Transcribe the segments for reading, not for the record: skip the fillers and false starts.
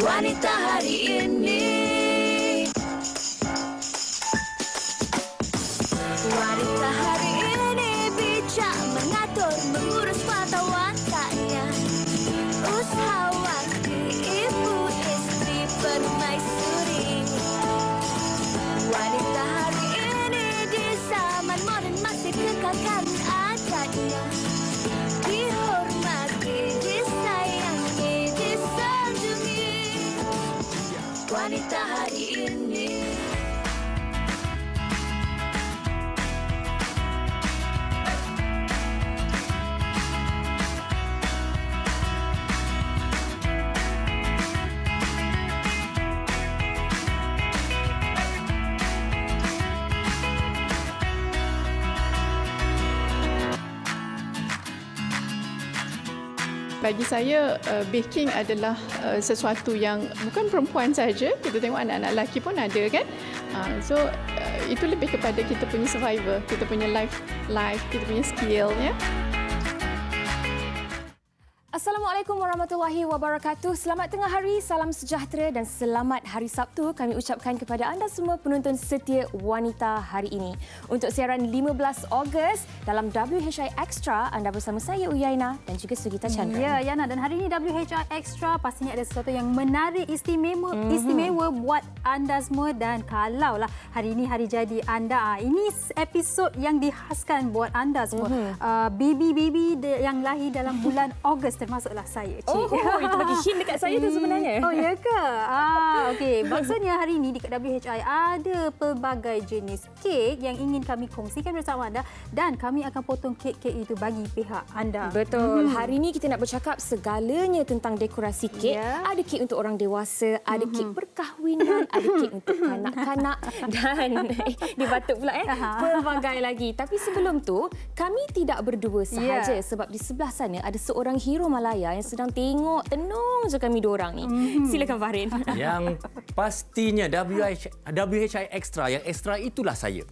Wanita hari ini. Wanita hari ini bijak mengatur, mengurus mata wataknya. Usahawati, ibu istri, permaisuri. Wanita hari ini di zaman moden masih kekalkan adatnya. Dihormati, disayangi, disanjungi. Wanita hari ini. Bagi saya, baking adalah sesuatu yang bukan perempuan saja. Kita tengok anak-anak lelaki pun ada kan. So, itu lebih kepada kita punya survivor, kita punya life, kita punya skill ya. Assalamualaikum warahmatullahi wabarakatuh. Selamat tengah hari, salam sejahtera dan selamat Hari Sabtu kami ucapkan kepada anda semua penonton setia Wanita hari ini. Untuk siaran 15 Ogos dalam WHI Extra, anda bersama saya Uyaina dan juga Sugita Chandra. Ya, Yana, dan hari ini WHI Extra pastinya ada sesuatu yang menarik, istimewa buat anda semua. Dan kalaulah hari ini hari jadi anda, ini episod yang dihaskan buat anda semua. Baby yang lahir dalam bulan Ogos termasuklah saya. Oh, itu bagi hint dekat saya tu sebenarnya. Oh, ya ke? Okey. Maksudnya hari ini dekat WHI ada pelbagai jenis kek yang ingin kami kongsikan bersama anda dan kami akan potong kek-kek itu bagi pihak anda. Betul. Hari ini kita nak bercakap segalanya tentang dekorasi kek. Ya. Ada kek untuk orang dewasa, ada kek perkahwinan, ada kek untuk kanak-kanak dan dia batuk pula pelbagai lagi. Tapi sebelum tu, kami tidak berdua sahaja sebab di sebelah sana ada seorang hero Malaya yang sedang tengok tenung je kami dua orang ni. Silakan Fahrin. Yang pastinya WHI Extra, yang extra itulah saya.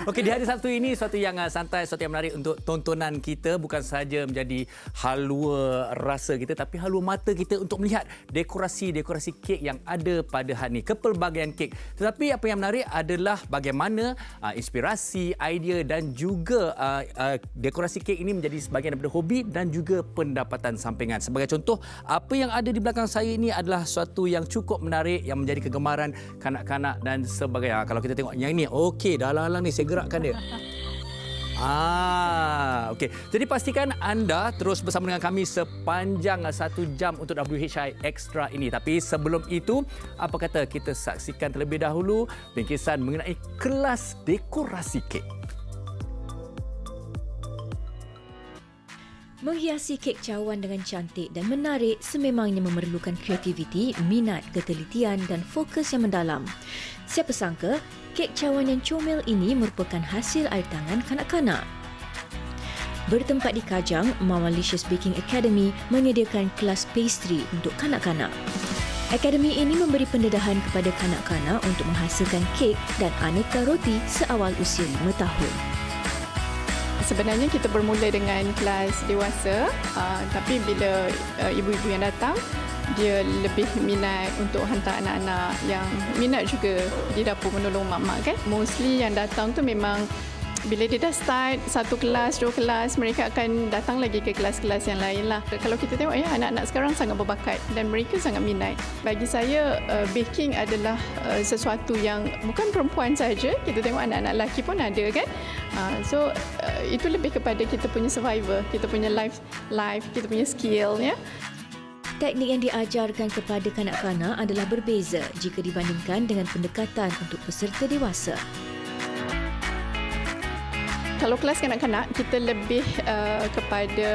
Okey, di hari Sabtu ini suatu yang santai, suatu yang menarik untuk tontonan kita, bukan sahaja menjadi halua rasa kita tapi halua mata kita untuk melihat dekorasi kek yang ada pada hari ini, kepelbagaian kek. Tetapi apa yang menarik adalah bagaimana inspirasi, idea dan juga dekorasi kek ini menjadi sebahagian daripada hobi dan juga pendapatan sampingan. Sebagai contoh, apa yang ada di belakang saya ini adalah suatu yang cukup menarik yang menjadi kegemaran kanak-kanak dan sebagainya. Kalau kita tengok yang ini, okey, dah lalang ni saya gerakkan dia. Okey. Jadi pastikan anda terus bersama dengan kami sepanjang 1 jam untuk WHI Extra ini. Tapi sebelum itu, apa kata kita saksikan terlebih dahulu bingkisan mengenai kelas dekorasi kek. Menghiasi kek cawan dengan cantik dan menarik sememangnya memerlukan kreativiti, minat, ketelitian dan fokus yang mendalam. Siapa sangka, kek cawan yang comel ini merupakan hasil air tangan kanak-kanak. Bertempat di Kajang, Mama Licious Baking Academy menyediakan kelas pastry untuk kanak-kanak. Akademi ini memberi pendedahan kepada kanak-kanak untuk menghasilkan kek dan aneka roti seawal usia 5 tahun. Sebenarnya kita bermula dengan kelas dewasa, tapi bila ibu-ibu yang datang, dia lebih minat untuk hantar anak-anak yang minat juga di dapur menolong mak-mak kan. Mostly yang datang tu memang bila dia dah start 1 kelas, 2 kelas, mereka akan datang lagi ke kelas-kelas yang lain lah. Kalau kita tengok ya, anak-anak sekarang sangat berbakat dan mereka sangat minat. Bagi saya, baking adalah sesuatu yang bukan perempuan saja. Kita tengok anak-anak lelaki pun ada kan. So, itu lebih kepada kita punya survivor, kita punya life, kita punya skill ya. Teknik yang diajarkan kepada kanak-kanak adalah berbeza jika dibandingkan dengan pendekatan untuk peserta dewasa. Kalau kelas kanak-kanak, kita lebih kepada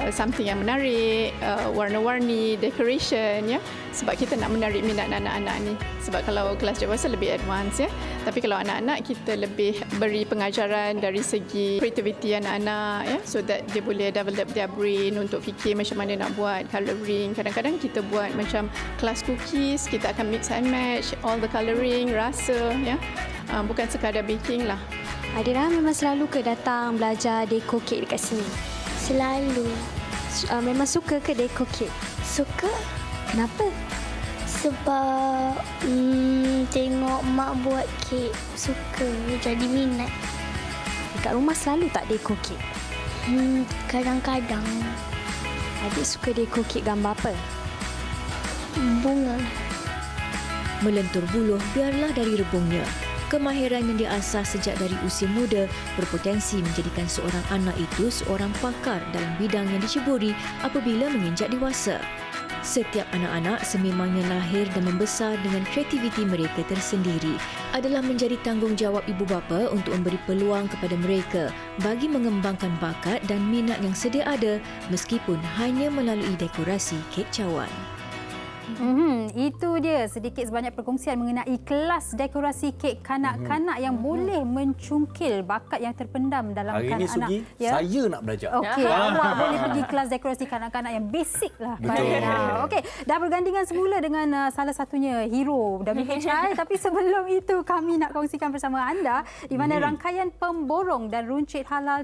something yang menarik, warna-warni, decoration ya. Sebab kita nak menarik minat anak-anak ni. Sebab kalau kelas dewasa lebih advance ya. Tapi kalau anak-anak, kita lebih beri pengajaran dari segi creativity anak-anak ya. So that dia boleh develop their brain untuk fikir macam mana nak buat colouring. Kadang-kadang kita buat macam kelas cookies, kita akan mix and match all the colouring, rasa ya. Bukan sekadar baking lah. Adira memang selalu ke datang belajar dekor kek dekat sini? Selalu. Memang suka ke dekor kek? Suka? Kenapa? Sebab tengok mak buat kek suka jadi minat. Dekat rumah selalu tak dekor kek? Kadang-kadang Adik suka dekor kek gambar apa? bunga. Melentur buluh biarlah dari rebungnya. Kemahiran yang diasah sejak dari usia muda berpotensi menjadikan seorang anak itu seorang pakar dalam bidang yang diceburi apabila menginjak dewasa. Setiap anak-anak sememangnya lahir dan membesar dengan kreativiti mereka tersendiri. Adalah menjadi tanggungjawab ibu bapa untuk memberi peluang kepada mereka bagi mengembangkan bakat dan minat yang sedia ada meskipun hanya melalui dekorasi kek cawan. Itu dia sedikit sebanyak perkongsian mengenai kelas dekorasi kek kanak-kanak yang boleh mencungkil bakat yang terpendam dalam Hari ini kanak-kanak. Sugi, saya nak belajar. Okey, awak boleh pergi kelas dekorasi kanak-kanak yang basic lah. Betul. Okey, dah bergandingan semula dengan salah satunya hero WHI tapi sebelum itu kami nak kongsikan bersama anda di mana rangkaian pemborong dan runcit halal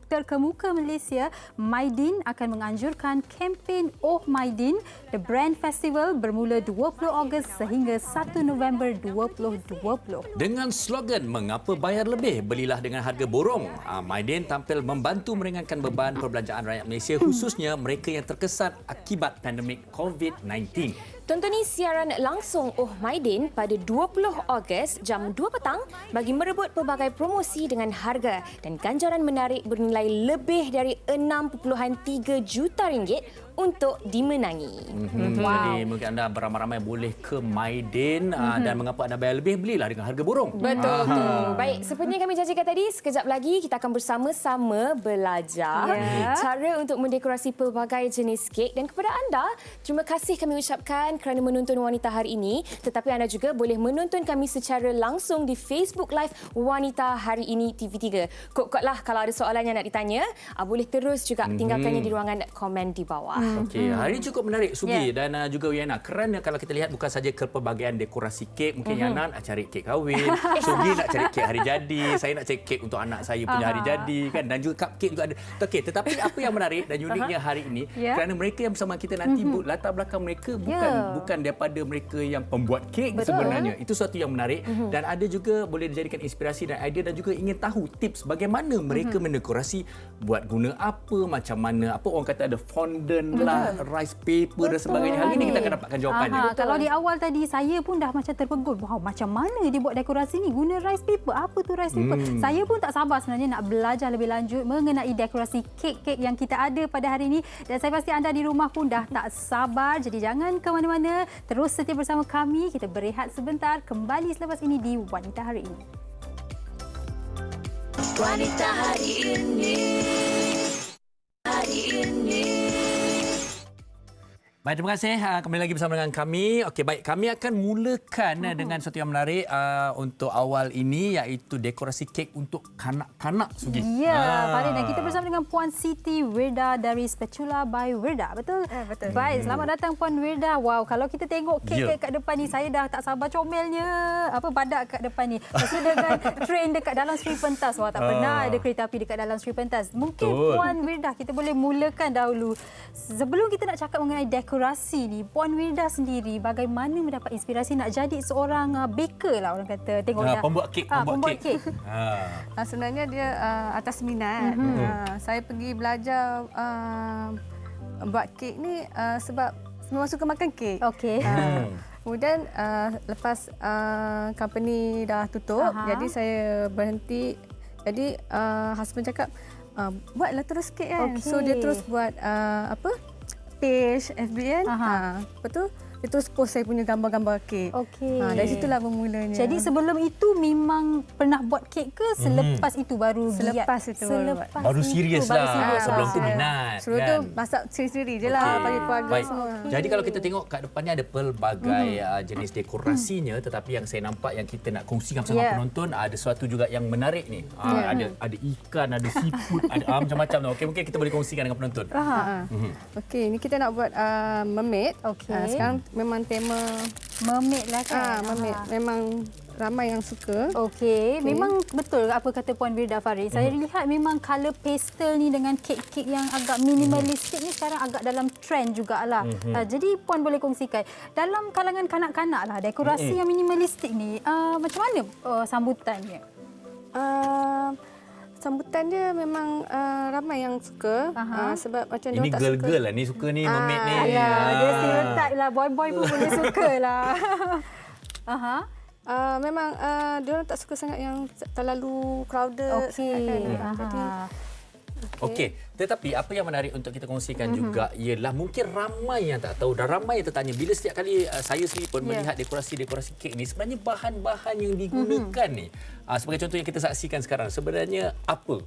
terkemuka Malaysia Maidin akan menganjurkan kempen Oh Maidin The Brand Festival bermula 20 Ogos sehingga 1 November 2020. Dengan slogan "Mengapa bayar lebih? Belilah dengan harga borong." Maidin tampil membantu meringankan beban perbelanjaan rakyat Malaysia khususnya mereka yang terkesan akibat pandemik COVID-19. Tontoni siaran langsung Oh Maidin pada 20 Ogos jam 2 petang bagi merebut pelbagai promosi dengan harga dan ganjaran menarik bernilai lebih dari 6.3 juta ringgit untuk dimenangi. Jadi mungkin anda beramai-ramai boleh ke Maidin dan mengapa anda bayar lebih? Belilah dengan harga borong. Betul tu. Baik, seperti yang kami janjikan tadi, sekejap lagi kita akan bersama-sama belajar cara untuk mendekorasi pelbagai jenis kek dan kepada anda, terima kasih kami ucapkan kerana menonton Wanita Hari Ini, tetapi anda juga boleh menonton kami secara langsung di Facebook Live Wanita Hari Ini TV3. Kod-kodlah kalau ada soalan yang nak ditanya, boleh terus juga tinggalkannya di ruangan komen di bawah. Okey, hari ini cukup menarik Sugi dan juga Yana kerana kalau kita lihat bukan saja kepelbagaian dekorasi kek, mungkin Yana nak cari kek kahwin, Sugi nak cari kek hari jadi, saya nak cari kek untuk anak saya punya hari jadi kan, dan juga cupcake juga ada. Okey, tetapi apa yang menarik dan uniknya hari ini kerana mereka yang bersama kita nanti latar belakang mereka bukan daripada mereka yang pembuat kek sebenarnya. Itu suatu yang menarik dan ada juga boleh dijadikan inspirasi dan idea dan juga ingin tahu tips bagaimana mereka mendekorasi, buat guna apa, macam mana, apa orang kata ada fondant lah, rice paper dan sebagainya. Hari ini kita akan dapatkan jawapannya. Kalau di awal tadi saya pun dah macam terpegun. Wow, macam mana dia buat dekorasi ni? Guna rice paper. Apa tu rice paper? Saya pun tak sabar sebenarnya nak belajar lebih lanjut mengenai dekorasi kek-kek yang kita ada pada hari ini. Dan saya pasti anda di rumah pun dah tak sabar. Jadi jangan ke mana-mana. Terus setia bersama kami. Kita berehat sebentar. Kembali selepas ini di Wanita Hari Ini. Wanita Hari Ini. Hari Ini. Baik, terima kasih. Kembali lagi bersama dengan kami. Okey, baik. Kami akan mulakan dengan sesuatu yang menarik untuk awal ini iaitu dekorasi kek untuk kanak-kanak, Sugi. Ya, Farid, dan kita bersama dengan Puan Siti Wirda dari Spatula by Wirda. Betul? Betul. Baik, selamat datang Puan Wirda. Wow, kalau kita tengok kek kat depan ni, saya dah tak sabar comelnya. Badak kat depan ni. Lepas tu dengan train dekat dalam Sri Pentas. Wah, tak pernah ada kereta api dekat dalam Sri Pentas. Mungkin Puan Wirda, kita boleh mulakan dahulu. Sebelum kita nak cakap mengenai dekorasi ni, Puan Wirda sendiri bagaimana mendapat inspirasi nak jadi seorang baker lah orang kata. Tengok dah. Pembuat kek. Pembuat kek. Sebenarnya dia atas minat. Saya pergi belajar buat kek ni sebab memang suka makan kek. Okey. Kemudian lepas company dah tutup, jadi saya berhenti. Jadi husband cakap, buatlah terus kek kan. Okay. So dia terus buat page FB kan. Lepas tu dia terus post saya punya gambar-gambar kek. Okey. Dari situlah bermulanya. Jadi sebelum itu memang pernah buat kek ke selepas itu baru giat? Selepas itu baru buat. Baru serius lah. Sebelum tu minat. Sebelum tu masak sendiri-sendiri je lah bagi keluarga Baik. semua. Jadi kalau kita tengok kat depan ni ada pelbagai jenis dekorasinya, tetapi yang saya nampak yang kita nak kongsikan bersama penonton ada sesuatu juga yang menarik ni. Ada ikan, ada seafood, ada macam-macam. Okey, mungkin kita boleh kongsikan dengan penonton. Okey, ni kita nak buat mermaid. Okey. Sekarang memang tema mermaid lah kan? mermaid. Memang ramai yang suka. Okey, memang betul apa kata Puan Wirda Farid. Saya lihat memang colour pastel ni dengan kek-kek yang agak minimalistik ni sekarang agak dalam trend jugalah. Jadi Puan boleh kongsikan dalam kalangan kanak-kanak lah dekorasi yang minimalistik ni macam mana sambutannya? Sambutan dia memang ramai yang suka sebab macam Ini dia tak suka. girl-girl lah ni suka ni mermaid ni. Alah, dia stereotype lah. Boy-boy pun boleh suka lah. Memang dia orang tak suka sangat yang terlalu crowded. Okey. Jadi Okey, tetapi apa yang menarik untuk kita kongsikan juga ialah mungkin ramai yang tak tahu dan ramai yang tertanya bila setiap kali saya sendiri pun melihat dekorasi-dekorasi kek ni sebenarnya bahan-bahan yang digunakan ni sebagai contoh yang kita saksikan sekarang sebenarnya apa?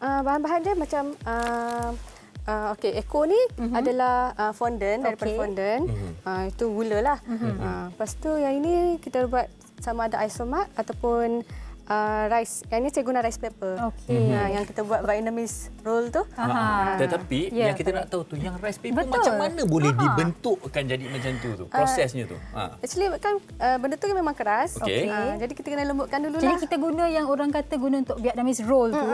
bahan-bahan dia macam okey, Eco ni adalah fondant daripada fondant. Itu gula lah. Lepas tu yang ini kita buat sama ada isomat ataupun rice. Yang ini saya guna rice paper. Yang kita buat Vietnamese roll tu. Tetapi yang kita nak tahu tu yang rice paper macam mana boleh dibentukkan jadi macam tu prosesnya tu. Actually kan benda tu memang keras. Okey. Jadi kita kena lembutkan dulu lah. Jadi kita guna yang orang kata guna untuk Vietnamese roll tu,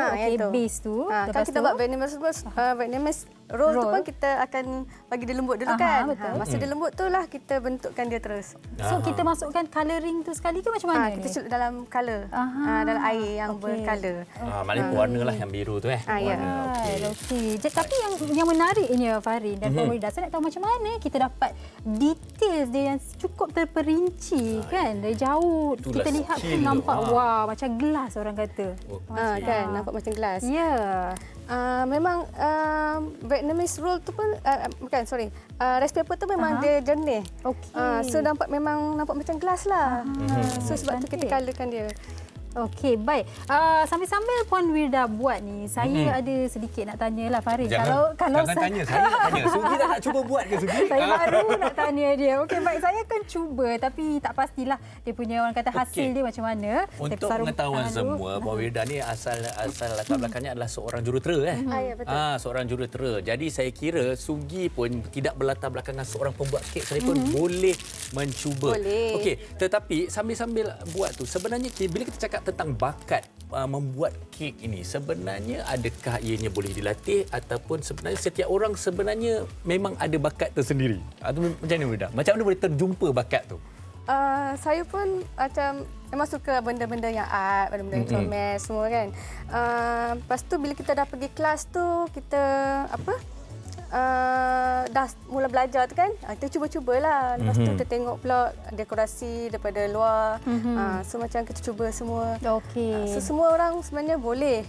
base tu. Kalau kita buat Vietnamese roll tu pun kita akan bagi dia lembut dulu kan. Masa dia lembut tu lah kita bentukkan dia terus. So kita masukkan colouring tu sekali ke macam mana ni? Kita celup dalam colour. Dalam air yang bercolour. Maknanya warna lah yang biru tu Ya. Okey. Tapi yang menariknya Farid dan Puan Wirda, saya nak tahu macam mana kita dapat details dia yang cukup terperinci kan. Dari jauh Itulah kita lihat skill tu nampak tu. wah macam gelas orang kata. Kan nampak macam gelas. Ya. Memang Vietnamese roll tu pun rice paper tu memang dia jernih. So nampak macam gelas lah. So sebab tu kita colourkan dia. Okey, baik. Sambil-sambil Puan Wirda buat ni, saya ada sedikit nak tanyalah Farid. Kalau Jangan saya tanya, saya nak tanya. Sugi tak nak cuba buat ke Sugi? saya baru nak tanya dia. Okey, baik. Saya akan cuba tapi tak pastilah dia punya orang kata hasil dia macam mana. Untuk pengetahuan semua, Puan Wirda ni asal latar belakangnya adalah seorang jurutera Ya, betul. Seorang jurutera. Jadi saya kira Sugi pun tidak berlatar belakangan seorang pembuat kek sekalipun boleh mencuba. Boleh. Okey, tetapi sambil-sambil buat tu sebenarnya bila kita cakap tentang bakat membuat kek ini, sebenarnya adakah ianya boleh dilatih ataupun sebenarnya setiap orang sebenarnya memang ada bakat tersendiri? Atau macam mana Wirda? Macam mana boleh terjumpa bakat tu? Saya pun macam memang suka benda-benda yang art, benda-benda yang commerce semua kan. Lepas tu bila kita dah pergi kelas tu, kita dah mula belajar tu kan, kita cuba-cubalah. Lepas tu kita tengok pula dekorasi daripada luar. So macam kita cuba semua. Okey. So semua orang sebenarnya boleh.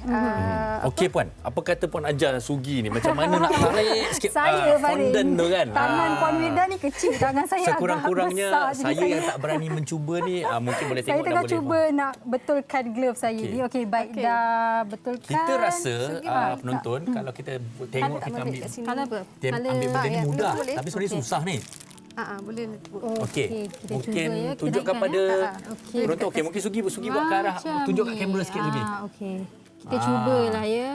Okey Puan, apa kata Puan ajar Sugi ni macam mana nak tarik sikit Saya Farid, fondant tu kan. tangan Puan Wirda ni kecil, tangan saya Sekurang-kurangnya agak besar. Jadi saya yang tak berani mencuba ni mungkin boleh saya tengok dan tengah boleh cuba nak betulkan glove saya ni. Okey, baik, dah betulkan. Kita rasa penonton kalau kita tengok kita ambil Kalau apa? dia ambil benda ni mudah tapi sebenarnya susah ni. Boleh. Okey. kita Mungkin cuba ya. Kita tunjukkan naikkan, pada Okey. penonton. Okey, mungkin Sugi buat ke arah tunjuk kat kamera sikit Sugi. Okey. Kita cubalah ya.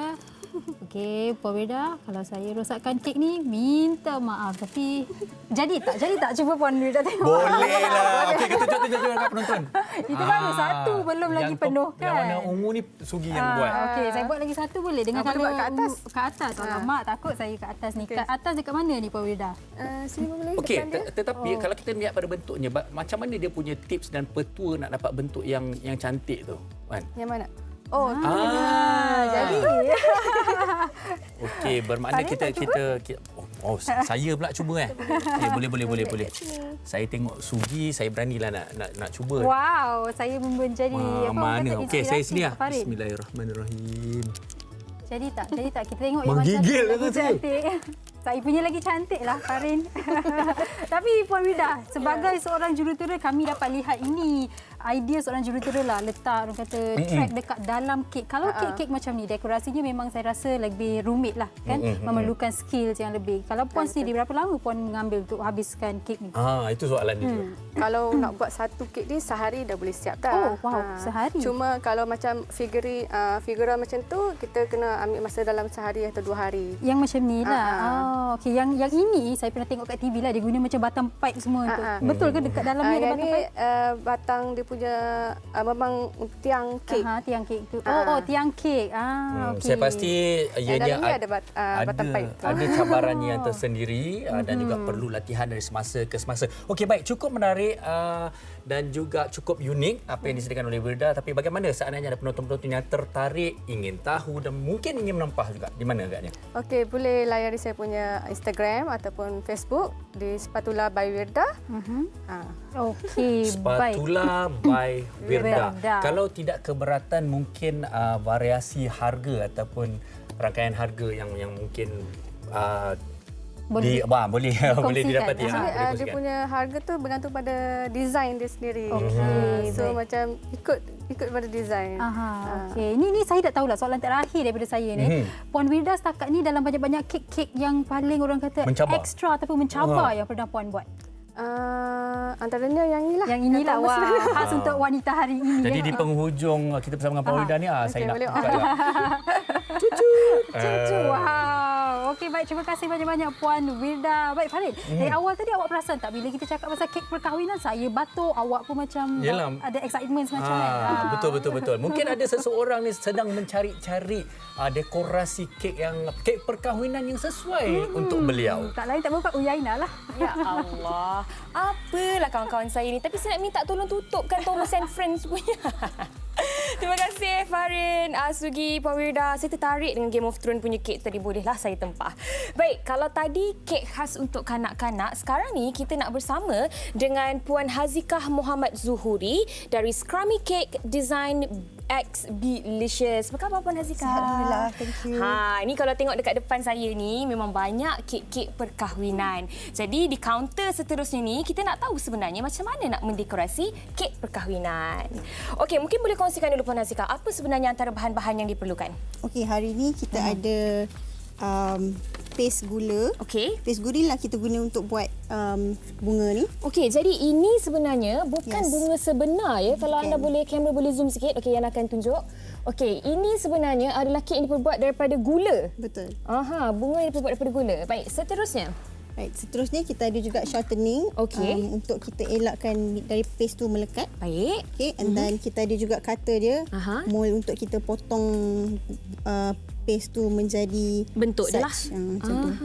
Okey, Puan Wirda, kalau saya rosakkan kek ni, minta maaf. Tapi jadi tak? Cuba Puan Wirda tengok. Boleh lah. Okey, kita tunjuk kat penonton. Itu baru satu, belum lagi penuh kan? Yang warna ungu ni Sugi yang buat. Okey, saya buat lagi satu boleh? Dengan boleh buat kat atas? Kat atas. Alamak, takut saya kat atas ni. Kat atas dekat mana ni Puan Wirda? Sini pun boleh. Okey, depan dia. tetapi kalau kita lihat pada bentuknya, macam mana dia punya tips dan petua nak dapat bentuk yang cantik tu, Wan? Yang mana? Jadi Okey, bermakna kita saya pula cuba Okey, boleh. Saya tengok Sugi, saya beranilah nak cuba. wow, saya menjadi Mana? Okey, saya sini lah. Farid. Bismillahirrahmanirrahim. Jadi tak? Kita tengok Menggigil yang mana rasa. lagi cantik. Saya punya lagi cantik lah, Farin. Tapi Puan Wirda, sebagai seorang jurutera, kami dapat lihat ini idea seorang jurutera lah, letak orang kata track dekat dalam kek. Kalau kek-kek macam ni, dekorasinya memang saya rasa lebih rumit lah kan, memerlukan skills yang lebih. Kalau Puan sendiri, berapa lama Puan mengambil untuk habiskan kek ni? Itu soalan dia. Kalau nak buat satu kek ni sehari dah boleh siap dah. Oh, wow, sehari. Cuma kalau macam figura macam tu kita kena ambil masa dalam sehari atau 2 hari. Yang macam ni lah. Okey, yang ini saya pernah tengok kat TV lah, dia guna macam batang pipe semua tu. Betul ke dekat dalam ni ada Yang batang ni pipe? batang dia punya memang tiang kek. Tiang kek tu. Tiang kek. Okey. Saya pasti ianya dalamnya ada batang paip. ada cabarannya yang tersendiri dan juga perlu latihan dari semasa ke semasa. Okey, baik, cukup menarik dan juga cukup unik apa yang disediakan oleh Wirda. Tapi bagaimana seandainya ada penonton-penonton yang tertarik, ingin tahu dan mungkin ingin menempah juga? Di mana agaknya? Okey, boleh layari saya punya Instagram ataupun Facebook di Spatula by Wirda. Okey, Spatula by Wirda. Wirda. Kalau tidak keberatan, mungkin variasi harga ataupun rangkaian harga yang mungkin boleh didapati. Dia punya harga tu bergantung pada desain dia sendiri. So macam ikut pada desain. Okey. Ini saya dah tahulah soalan terakhir daripada saya ni. Puan Wirda setakat ni dalam banyak-banyak kek-kek yang paling orang kata mencabar, ekstra ataupun mencabar yang pernah Puan buat. Antaranya yang inilah. Yang inilah khas untuk wanita hari ini. Jadi di penghujung kita bersama dengan Puan Wirda ni saya nak buka juga. Cucu. Wow. Okey, baik. Terima kasih banyak-banyak Puan Wirda. Baik, Farid. Dari awal tadi awak perasan tak bila kita cakap pasal kek perkahwinan, saya batuk, awak pun macam ada excitement semacam Betul. Mungkin ada seseorang ni sedang mencari-cari dekorasi kek perkahwinan yang sesuai untuk beliau. Tak lain tak bukan Uyaina lah. Ya Allah. Apalah kawan-kawan saya ni. Tapi saya nak minta tolong tutupkan Thomas and Friends punya. Terima kasih Farin, Sugi, Puan Wirda. Saya tertarik dengan Game of Thrones punya kek tadi. Bolehlah saya tempah. Baik, kalau tadi kek khas untuk kanak-kanak, sekarang ni kita nak bersama dengan Puan Hazikah Muhammad Zuhuri dari Scrummy Cake Design X Delicious. Apa khabar Puan Hazikah? Alhamdulillah, thank you. Ini kalau tengok dekat depan saya ni memang banyak kek-kek perkahwinan. Jadi di kaunter seterusnya ni kita nak tahu sebenarnya macam mana nak mendekorasi kek perkahwinan. Okey, mungkin boleh kongsikan dulu Puan Hazikah, apa sebenarnya antara bahan-bahan yang diperlukan? Okey, hari ini kita ada paste gula. Okey. Paste gula lah kita guna untuk buat bunga ni. Okey, jadi ini sebenarnya bukan bunga sebenar ya. Kalau anda kamera boleh zoom sikit. Okey, Yana akan tunjuk. Okey, ini sebenarnya adalah kek yang diperbuat daripada gula. Betul. Bunga yang diperbuat daripada gula. Baik, seterusnya. Right, seterusnya kita ada juga shortening untuk kita elakkan dari paste tu melekat. Baik. Okay, and then kita ada juga cutter dia, mold untuk kita potong paste tu menjadi bentuk dia lah.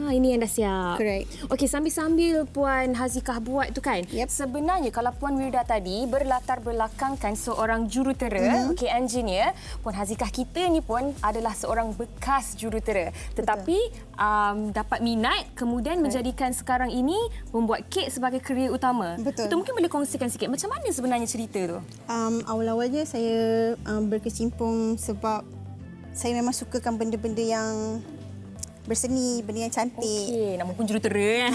Ini yang dah siap. Correct. Okey, sambil-sambil Puan Hazikah buat tu kan. Sebenarnya kalau Puan Wirda tadi berlatar belakangkan seorang jurutera, engineer, Puan Hazikah kita ni pun adalah seorang bekas jurutera. Tetapi dapat minat kemudian menjadikan sekarang ini membuat kek sebagai kerjaya utama. Betul. Itu mungkin boleh kongsikan sikit macam mana sebenarnya cerita tu? Awal-awalnya saya berkecimpung sebab saya memang sukakan benda-benda yang berseni, benda yang cantik. Okey, nama pun jurutera.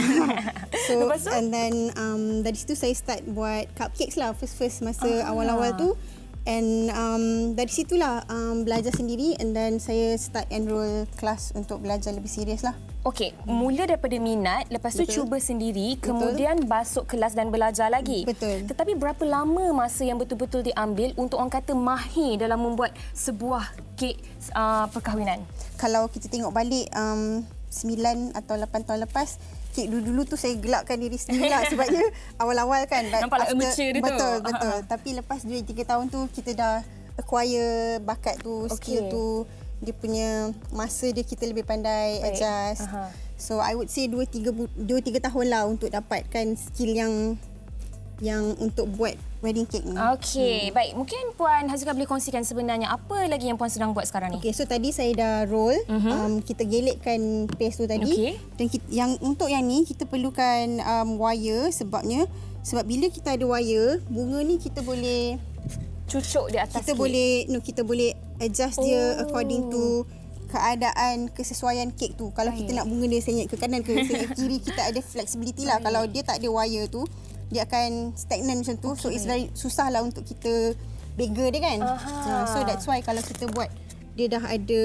So, and then dari situ saya start buat cupcakes lah first masa awal-awal tu. And dari situlah belajar sendiri, and then saya start enroll kelas untuk belajar lebih serius lah. Okey, mula daripada minat, lepas tu cuba sendiri, kemudian masuk kelas dan belajar lagi. Betul. Tetapi berapa lama masa yang betul-betul diambil untuk orang kata mahir dalam membuat sebuah kek perkahwinan? Kalau kita tengok balik 9 atau 8 tahun lepas, kek dulu-dulu tu saya gelakkan diri sendiri lah sebabnya awal-awal kan. Nampak amateur dia tu. Betul. Tapi lepas 2-3 tahun tu kita dah acquire bakat tu, skill tu. Dia punya masa dia kita lebih pandai adjust. So I would say 2-3 tahun lah untuk dapatkan skill yang untuk buat wedding cake ni. Okey, baik. Mungkin Puan Hazikah boleh kongsikan sebenarnya apa lagi yang Puan sedang buat sekarang ni? Okey, so tadi saya dah roll. Kita gelekkan paste tu tadi. Dan untuk yang ni kita perlukan wire sebab bila kita ada wire, bunga ni kita boleh cucuk di atas. Kita boleh adjust dia according to keadaan kesesuaian kek tu. Kalau kita nak bunga dia senyap ke kanan ke senyap ke kiri, kita ada flexibility lah. Kalau dia tak ada wire tu, dia akan stagnant macam tu. So it's very susah lah untuk kita beggar dia kan. So that's why kalau kita buat dia dah ada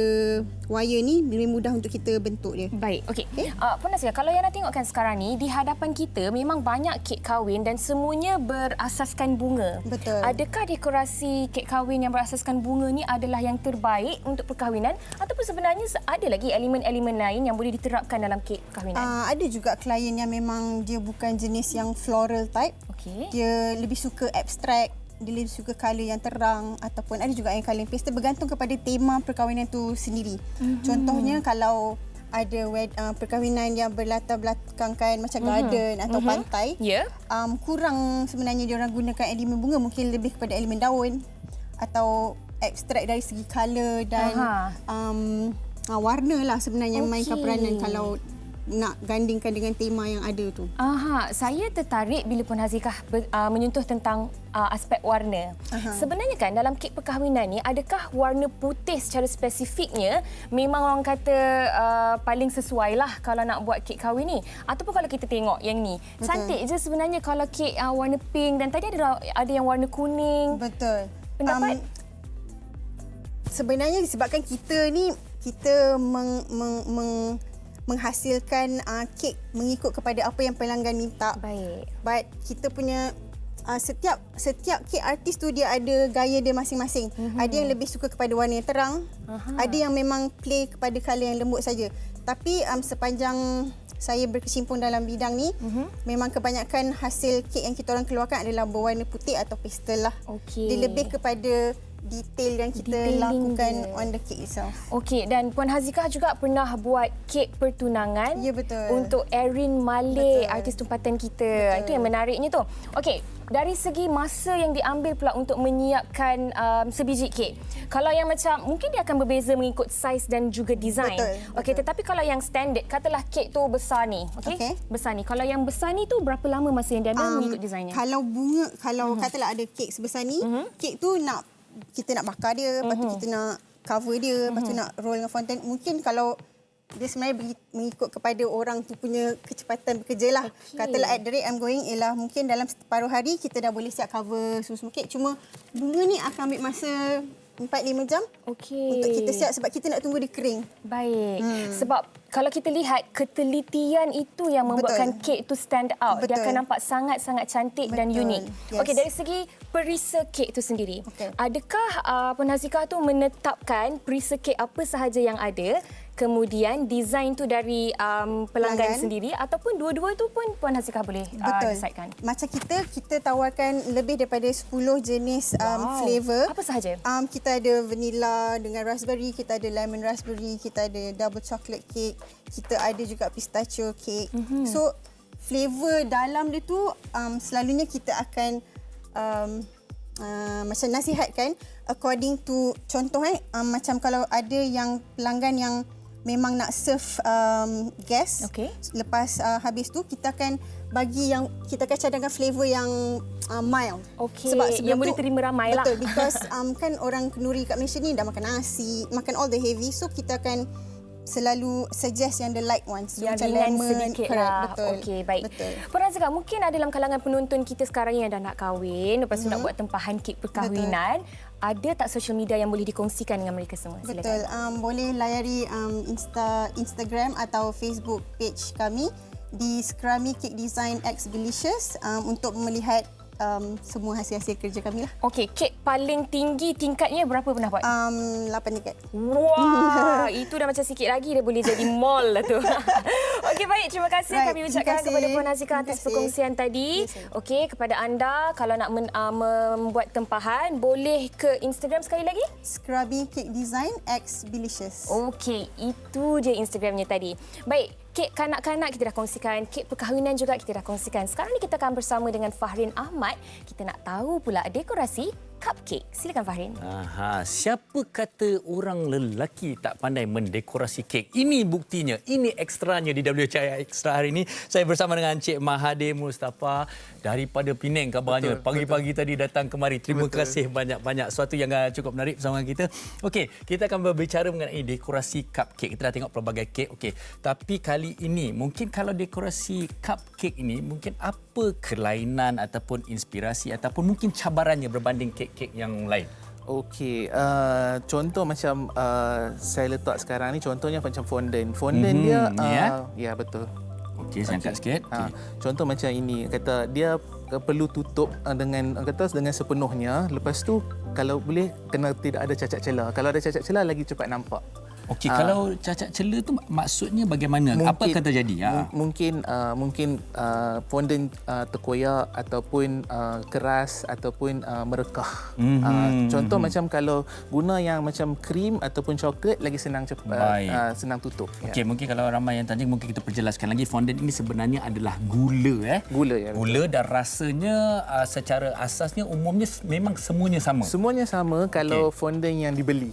wire ni, lebih mudah untuk kita bentuk dia. Baik, okey. Puan Hazikah, kalau yang nak tengokkan sekarang ni, di hadapan kita memang banyak kek kahwin dan semuanya berasaskan bunga. Betul. Adakah dekorasi kek kahwin yang berasaskan bunga ni adalah yang terbaik untuk perkahwinan, ataupun sebenarnya ada lagi elemen-elemen lain yang boleh diterapkan dalam kek kahwinan? Ada juga klien yang memang dia bukan jenis yang floral type. Okey. Dia lebih suka abstract. dia lebih suka colour yang terang ataupun ada juga yang colour yang pastel, bergantung kepada tema perkahwinan tu sendiri. Contohnya kalau ada perkahwinan yang berlatar belakangkan macam garden atau pantai, kurang sebenarnya diorang gunakan elemen bunga, mungkin lebih kepada elemen daun atau abstrak dari segi colour dan warna lah sebenarnya mainkan peranan kalau nak gandingkan dengan tema yang ada tu. Saya tertarik bila Puan Hazikah menyentuh tentang aspek warna. Sebenarnya kan dalam kek perkahwinan ni, adakah warna putih secara spesifiknya memang orang kata paling sesuai lah kalau nak buat kek kahwin ni? Ataupun kalau kita tengok yang ni, cantik je sebenarnya kalau kek warna pink dan tadi ada yang warna kuning. Betul. Pendapat? Sebenarnya disebabkan kita ni, kita menghasilkan kek mengikut kepada apa yang pelanggan minta. Baik. But kita punya setiap kek artis tu dia ada gaya dia masing-masing. Ada yang lebih suka kepada warna yang terang, ada yang memang play kepada colour yang lembut saja. Tapi sepanjang saya berkecimpung dalam bidang ni, memang kebanyakan hasil kek yang kita orang keluarkan adalah berwarna putih atau pastel lah. Dia lebih kepada detail yang kita lakukan on the cake itself. Okey, dan Puan Hazikah juga pernah buat kek pertunangan untuk Erin Malik, artis tempatan kita. Itu yang menariknya tu. Okey, dari segi masa yang diambil pula untuk menyiapkan sebiji kek. Kalau yang macam, mungkin dia akan berbeza mengikut saiz dan juga design. Okey, tetapi kalau yang standard, katalah kek tu besar ni. Okey? Besar ni. Kalau yang besar ni tu berapa lama masa yang diambil mengikut desainnya? Kalau bunga, kalau katalah ada kek sebesar ni, kek tu kita nak bakar dia, lepas tu kita nak cover dia, lepas tu nak roll dengan fontaine. Mungkin kalau dia sebenarnya mengikut kepada orang tu punya kecepatan bekerja lah. Katalah at the rate I'm going ialah mungkin dalam separuh hari kita dah boleh siap cover semua kek. Cuma bunga ni akan ambil masa 4-5 jam untuk kita siap sebab kita nak tunggu dia kering. Baik. Sebab kalau kita lihat ketelitian itu yang membuatkan kek itu stand out. Dia akan nampak sangat-sangat cantik dan unik. Okey, dari segi perisa kek itu sendiri. Adakah Puan Hazikah tu menetapkan perisa kek apa sahaja yang ada? Kemudian desain tu dari pelanggan sendiri ataupun dua-dua tu pun Puan Hazikah boleh desainkan. Macam kita tawarkan lebih daripada 10 jenis flavor. Apa sahaja? Kita ada vanilla dengan raspberry, kita ada lemon raspberry, kita ada double chocolate cake, kita ada juga pistachio cake. So flavor dalam dia tu selalunya kita akan macam nasihatkan according to contoh macam kalau ada yang pelanggan yang memang nak serve guest, lepas habis tu kita akan bagi yang kita akan cadangkan flavor yang mild. Sebab yang boleh terima ramai lah. Betul, because kan orang kenduri kat Malaysia ni dah makan nasi, makan all the heavy, so kita akan selalu suggest yang the light ones. Yang macam ringan lemon, sedikit lah. Betul. Okey, baik. Betul. Puan Hazikah, mungkin ada dalam kalangan penonton kita sekarang yang dah nak kahwin, lepas tu nak buat tempahan kek perkahwinan. Ada tak social media yang boleh dikongsikan dengan mereka semua? Silakan. Betul. Boleh layari Instagram atau Facebook page kami di Scrummy Cake Design X Delicious untuk melihat semua hasil-hasil kerja kami lah. Okey, kek paling tinggi tingkatnya berapa pernah buat? 8 tingkat. Wah, itu dah macam sikit lagi dah boleh jadi mall lah tu. Okey, baik. Terima kasih kami ucapkan kepada Puan Hazikah atas perkongsian tadi. Okey, kepada anda kalau nak membuat tempahan, boleh ke Instagram sekali lagi? Scrummy Cake Design X Delicious. Okey, itu je Instagramnya tadi. Baik. Kek kanak-kanak kita dah kongsikan, kek perkahwinan juga kita dah kongsikan. Sekarang ni kita akan bersama dengan Fahrin Ahmad. Kita nak tahu pula dekorasi cupcake. Silakan Fahrin. Siapa kata orang lelaki tak pandai mendekorasi kek? Ini buktinya, ini ekstranya di WHI Extra hari ini. Saya bersama dengan Encik Mahathir Mustafa daripada Penang kabarnya. Pagi-pagi tadi datang kemari. Terima kasih banyak-banyak. Suatu yang cukup menarik bersama kita. Okey, kita akan berbicara mengenai dekorasi cupcake. Kita dah tengok pelbagai kek. Okey, tapi kali ini mungkin kalau dekorasi cupcake ini mungkin apa kelainan ataupun inspirasi ataupun mungkin cabarannya berbanding kek-kek yang lain? Okey, contoh macam saya letak sekarang ni contohnya macam fondant. Fondant dia ya betul. Okey, saya angkat sikit. Contoh macam ini, kata dia perlu tutup dengan sepenuhnya. Lepas tu kalau boleh kena tidak ada cacat celah. Kalau ada cacat celah lagi cepat nampak. Okey, kalau cacat cela tu maksudnya bagaimana? Apa akan terjadi? Mungkin fondant terkoyak ataupun keras ataupun merekah. Contoh macam kalau guna yang macam krim ataupun coklat lagi senang senang tutup. Okey, mungkin kalau ramai yang tanya mungkin kita perjelaskan lagi fondant ini sebenarnya adalah gula Gula ya. Gula dan rasanya secara asasnya umumnya memang semuanya sama. Semuanya sama kalau fondant yang dibeli.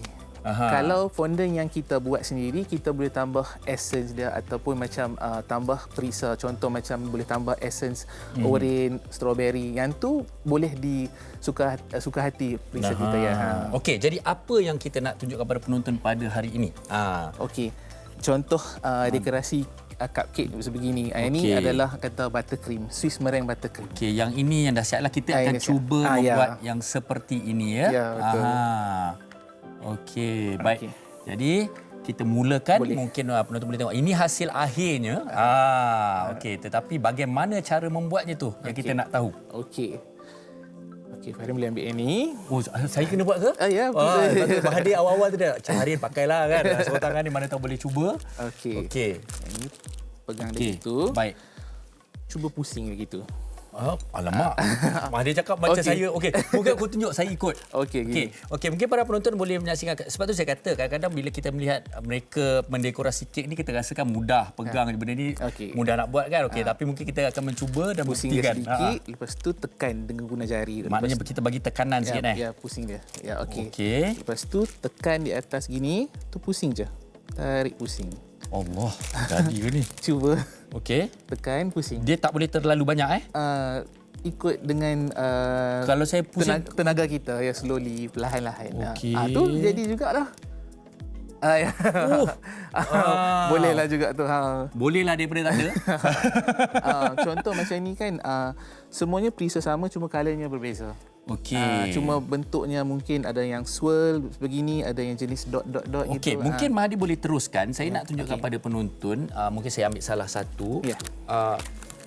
Kalau fondant yang kita buat sendiri, kita boleh tambah essence dia ataupun macam tambah perisa. Contoh macam boleh tambah essence orange, strawberry. Yang tu boleh suka hati perisa kita ya. Okey, jadi apa yang kita nak tunjukkan kepada penonton pada hari ini? Okey. Contoh dekorasi cupcake sebegini. Ini adalah kata buttercream, Swiss meringue buttercream. Okey, yang ini yang dahsyatlah kita akan cuba membuat yang seperti ini ya. Ya, betul. Okey, baik. Jadi kita mulakan. Mungkin penonton boleh tengok. Ini hasil akhirnya. Okey, tetapi bagaimana cara membuatnya tu yang kita nak tahu. Okey, Farid boleh ambil yang ni. Oh, saya kena buat ke? Ya, betul. Bahadir awal-awal tu dah. Cari pakailah kan. Seorang tangan ni mana tahu boleh cuba. Okey. Ini pegang dia gitu. Baik. Cuba pusing dia gitu. Alamak. Mahathir cakap macam saya. Okey, mungkin aku tunjuk saya ikut. Okey. Okey, mungkin para penonton boleh menyaksikan. Sebab tu saya kata kadang-kadang bila kita melihat mereka mendekorasi kek ni kita rasakan mudah pegang benda ni. Mudah nak buat kan. Okey, tapi mungkin kita akan mencuba dan pusing dia buktikan. sedikit, lepas tu tekan dengan guna jari. Maknanya kita bagi tekanan sikit Ya, pusing dia. Ya, okey. Okey. Lepas tu tekan di atas gini, tu pusing je. Tarik pusing. Allah, jadi ke ni? Cuba. Okey. Tekan pusing. Dia tak boleh terlalu banyak Ikut dengan kalau saya pusing tenaga kita ya, slowly, perlahan-lahan. Okey. Tu jadi jugalah. Ya. Bolehlah juga tu. Bolehlah daripada tak ada. Contoh macam ni kan, semuanya perisa sama cuma colournya berbeza. Okey. Cuma bentuknya mungkin ada yang swirl begini, ada yang jenis dot gitu. Okey, mungkin Mahathir boleh teruskan. Saya nak tunjukkan pada penonton. Mungkin saya ambil salah satu.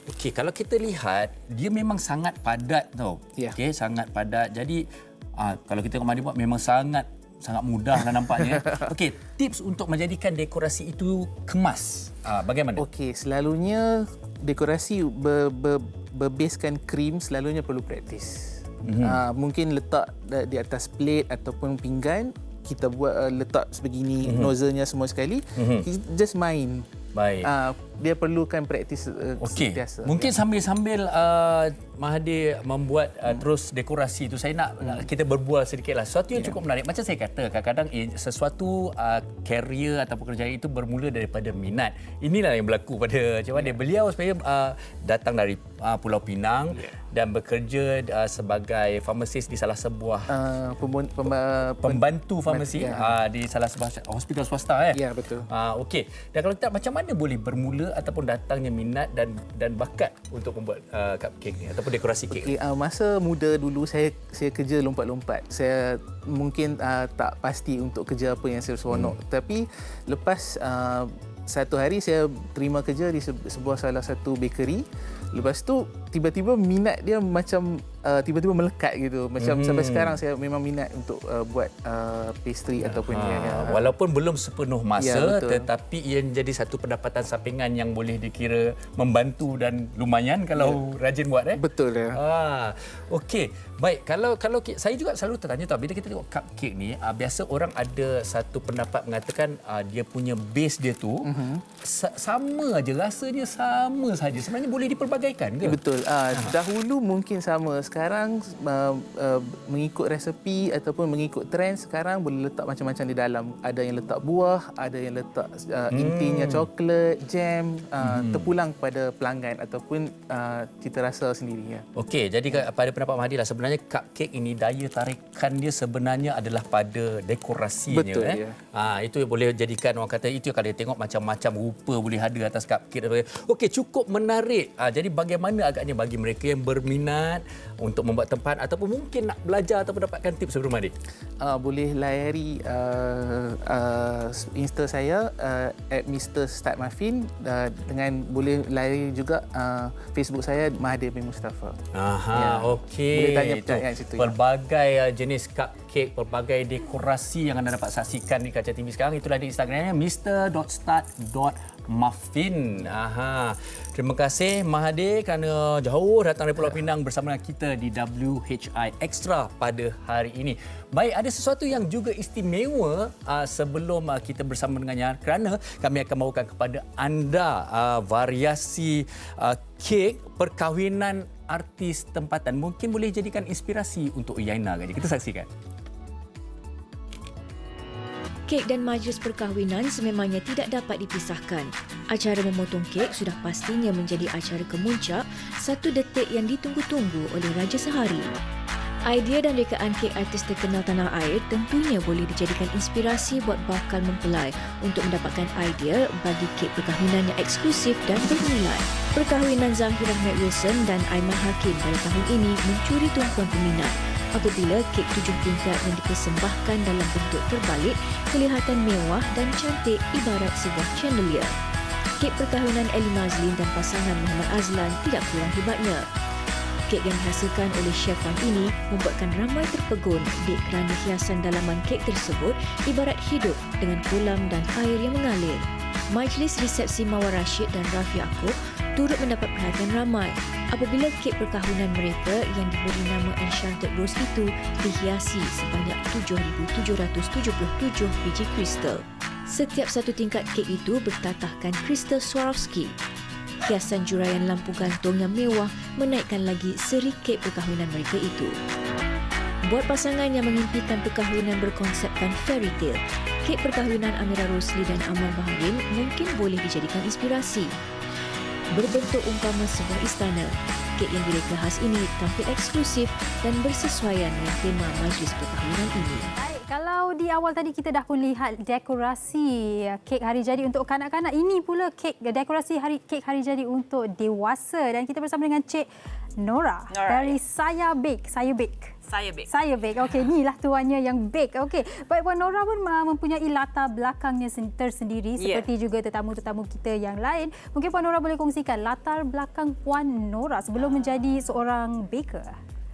Okey, kalau kita lihat dia memang sangat padat tau. Okey, sangat padat. Jadi kalau kita tengok Mahathir buat memang sangat mudah lah nampaknya. Okey, tips untuk menjadikan dekorasi itu kemas. Bagaimana? Okey, selalunya dekorasi berbaskan krim selalunya perlu praktis. Mungkin letak di atas plate ataupun pinggan, kita buat letak sebegini, nozzle-nya semua sekali. Just main. Baik. Dia perlukan praktis sentiasa. Mungkin sambil-sambil Mahathir membuat terus dekorasi itu, saya nak kita berbual sedikitlah. Sesuatu yang cukup menarik. Macam saya kata, kadang-kadang sesuatu career atau pekerjaan itu bermula daripada minat. Inilah yang berlaku pada Encik Mahathir. Beliau sebenarnya datang dari Pulau Pinang dan bekerja sebagai farmasis di salah sebuah pembantu farmasi di salah sebuah hospital swasta. Ya, betul. Okey. Dan kalau kita macam mana boleh bermula ataupun datangnya minat dan bakat untuk membuat cupcake ni ataupun dekorasi kek? Masa muda dulu saya kerja lompat-lompat. Saya mungkin tak pasti untuk kerja apa yang saya seronok. Tapi lepas satu hari saya terima kerja di sebuah salah satu bakery. Lepas tu tiba-tiba minat dia macam tiba-tiba melekat gitu. Macam sampai sekarang saya memang minat untuk buat pastry ataupun walaupun belum sepenuh masa, tetapi ia menjadi satu pendapatan sampingan yang boleh dikira membantu dan lumayan kalau rajin buat. Betul ya. Okey. Baik, kalau saya juga selalu tertanya bila kita tengok cupcake ni, biasa orang ada satu pendapat mengatakan dia punya base dia tu sama aja, rasanya sama saja. Sebenarnya boleh diperbagaikan ke? Betul. Dahulu mungkin sama. Sekarang mengikut resepi ataupun mengikut trend, sekarang boleh letak macam-macam di dalam. Ada yang letak buah, ada yang letak intinya coklat, jam, terpulang pada pelanggan ataupun cita rasa sendiri. Okey, jadi pada pendapat Mahathir lah, sebenarnya cupcake ini daya tarikan dia sebenarnya adalah pada dekorasinya. Betul. Itu boleh jadikan orang kata itu kalau dia tengok macam-macam rupa boleh ada atas cupcake. Okey, cukup menarik. Jadi bagaimana agaknya bagi mereka yang berminat untuk membuat tempahan ataupun mungkin nak belajar ataupun dapatkan tips sebelum Mahdi? Boleh layari Insta saya @Mr.Startmuffin, dengan boleh layari juga Facebook saya Mahathir bin Mustafa. Okey. Boleh tanya pertanyaan situ. Pelbagai jenis cupcake, pelbagai dekorasi yang anda dapat saksikan di kaca TV sekarang, itulah di Instagramnya mr.start.muffin. Terima kasih Mahathir kerana jauh datang dari Pulau Pinang bersama dengan kita di WHI Extra pada hari ini. Baik, ada sesuatu yang juga istimewa sebelum kita bersama dengannya, kerana kami akan bawakan kepada anda variasi kek perkahwinan artis tempatan. Mungkin boleh jadikan inspirasi untuk Yaina. Kita saksikan. Kek dan majlis perkahwinan sememangnya tidak dapat dipisahkan. Acara memotong kek sudah pastinya menjadi acara kemuncak, satu detik yang ditunggu-tunggu oleh Raja Sehari. Idea dan rekaan kek artis terkenal tanah air tentunya boleh dijadikan inspirasi buat bakal mempelai untuk mendapatkan idea bagi kek perkahwinan yang eksklusif dan bernilai. Perkahwinan Zahir Ahmad Wilson dan Aiman Hakim pada tahun ini mencuri tumpuan peminat. Apabila kek 7 tingkat yang dipersembahkan dalam bentuk terbalik kelihatan mewah dan cantik ibarat sebuah chandelier. Kek perkahwinan Ellie Mazlin dan pasangan Muhammad Azlan tidak kurang hebatnya. Kek yang dihasilkan oleh chef Wan ini membuatkan ramai terpegun kerana hiasan dalaman kek tersebut ibarat hidup dengan kolam dan air yang mengalir. Majlis resepsi Mawar Rashid dan Raf Yaakob turut mendapat perhatian ramai apabila kek perkahwinan mereka yang diberi nama Enchanted Rose itu dihiasi sebanyak 7,777 biji kristal. Setiap satu tingkat kek itu bertatahkan kristal Swarovski. Hiasan juraian lampu gantung yang mewah menaikkan lagi seri kek perkahwinan mereka itu. Buat pasangan yang mengimpikan perkahwinan berkonsepkan fairy tale, kek perkahwinan Amira Rosli dan Amal Baharin mungkin boleh dijadikan inspirasi. Berbentuk umpama sebuah istana, kek yang direka khas ini tampil eksklusif dan bersesuaian dengan tema majlis perkahwinan ini. Kalau di awal tadi kita dah pun lihat dekorasi kek hari jadi untuk kanak-kanak, ini pula dekorasi kek hari jadi untuk dewasa, dan kita bersama dengan Cik Nora dari Saya Bake. Okey, inilah tuannya yang bake. Okey, baik, Puan Nora pun mempunyai latar belakangnya tersendiri seperti juga tetamu-tetamu kita yang lain. Mungkin Puan Nora boleh kongsikan latar belakang Puan Nora sebelum menjadi seorang baker.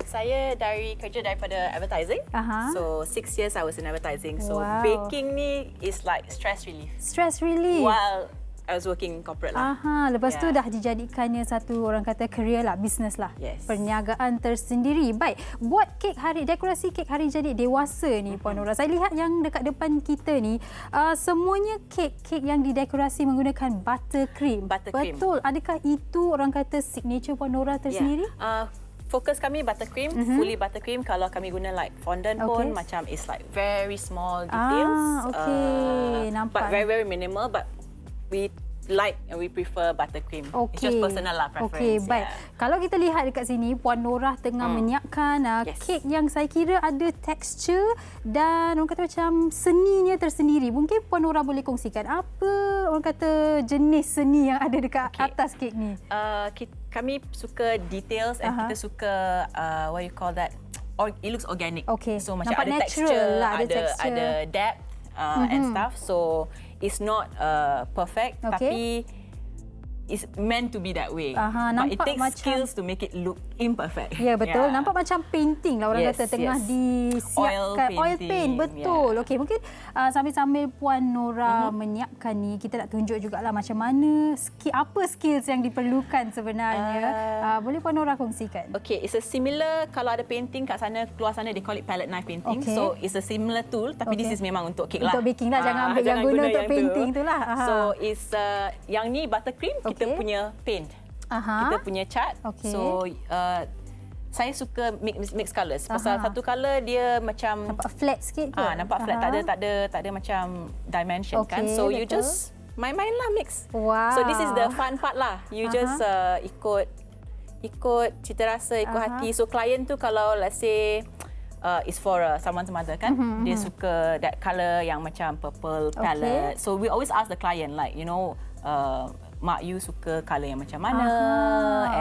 Saya kerja daripada advertising. So 6 years I was in advertising. So baking ni is like stress relief. Stress relief. While I was working in corporate lah. Lepas tu dah dijadikannya satu orang kata career lah, bisnes lah. Yes. Perniagaan tersendiri. Baik, buat dekorasi kek hari jadi dewasa ni Puan Nora. Saya lihat yang dekat depan kita ni semuanya kek yang didekorasi menggunakan buttercream. Betul. Adakah itu orang kata signature Puan Nora tersendiri? Fokus kami buttercream, fully buttercream. Kalau kami guna like fondant pun macam it's like very small details. Nampak. But very very minimal, but we like and we prefer buttercream. It's just personal lah preference. Okey, baik. Kalau kita lihat dekat sini, Puan Nora tengah menyiapkan kek yang saya kira ada tekstur dan orang kata macam seninya tersendiri. Mungkin Puan Nora boleh kongsikan apa orang kata jenis seni yang ada dekat atas kek ni? Kami suka details and kita suka what you call that? It looks organic. So macam nampak ada texture, lah, ada depth and stuff. So it's not perfect, tapi it's meant to be that way. But it takes skills to make it look imperfect. Ya, betul. Nampak macam painting lah orang kata tengah disiapkan. Oil paint. Betul. Okey, mungkin sambil-sambil Puan Nora menyiapkan ni, kita nak tunjuk jugalah macam mana, apa skills yang diperlukan sebenarnya. Boleh Puan Nora kongsikan? Okay, it's a similar, kalau ada painting kat sana, keluar sana, they call it palette knife painting. So it's a similar tool, tapi this is memang untuk kek lah. Untuk baking lah, jangan ambil yang guna untuk painting tu lah. So it's, yang ni buttercream, kita punya paint. Kita punya cat. So saya suka mix colours. Pasal satu colour dia macam nampak flat sikit ke? Nampak flat, tak ada macam dimension kan. So you just main-main lah mix. So this is the fun part lah. You just ikut cita rasa, ikut hati. So client tu kalau let's say is for someone's mother kan, dia suka that colour yang macam purple palette. So we always ask the client like, you know, mak you suka colour yang macam mana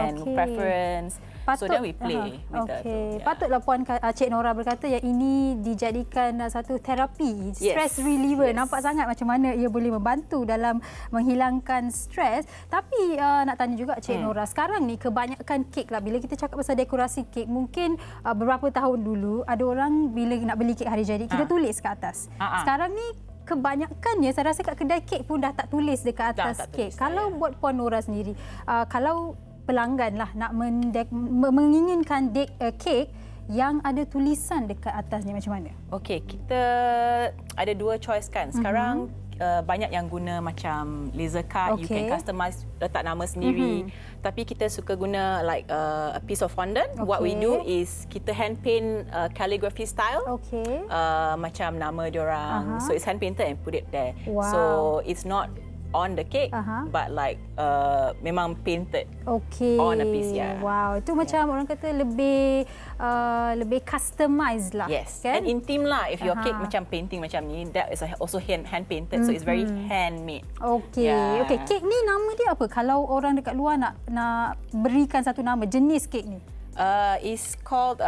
and preference. So then we play with that. Patutlah Puan Cik Nora berkata yang ini dijadikan satu terapi, stress reliever. Nampak sangat macam mana ia boleh membantu dalam menghilangkan stres. Tapi nak tanya juga Cik Nora, sekarang ni kebanyakan kek lah, bila kita cakap pasal dekorasi kek, mungkin beberapa tahun dulu ada orang bila nak beli kek hari jadi kita tulis kat atas. Sekarang ni kebanyakannya saya rasa kat kedai kek pun dah tak tulis dekat atas kek. Kalau buat Puan Nora sendiri, kalau pelanggan lah nak menginginkan kek yang ada tulisan dekat atasnya, macam mana? Okey, kita ada dua choice kan. Sekarang banyak yang guna macam laser cut, you can customize, letak nama sendiri. Tapi kita suka guna like a piece of fondant. What we do is kita hand paint calligraphy style. Macam nama diorang. So it's hand painted and put it there. So it's not on the cake, but like memang painted on a piece. Wow, itu macam orang kata lebih customized lah. Kan? And intim lah. If your cake macam painting macam ni, that is also hand painted, so it's very handmade. Okey, kek ni nama dia apa? Kalau orang dekat luar nak berikan satu nama jenis kek ni. It's called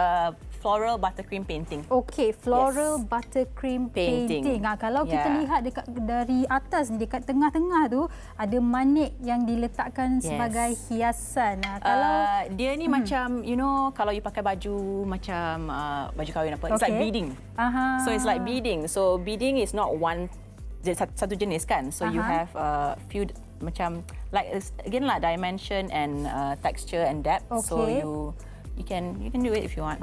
floral buttercream painting. Okey, floral buttercream painting. Kalau kita lihat dari atas ni, dekat tengah-tengah tu ada manik yang diletakkan sebagai hiasan. Kalau dia ni macam, you know, kalau you pakai baju macam baju kahwin apa, it's like beading. So it's like beading. So beading is not one satu jenis kan. So you have few macam like again lah dimension and texture and depth. So you can do it if you want.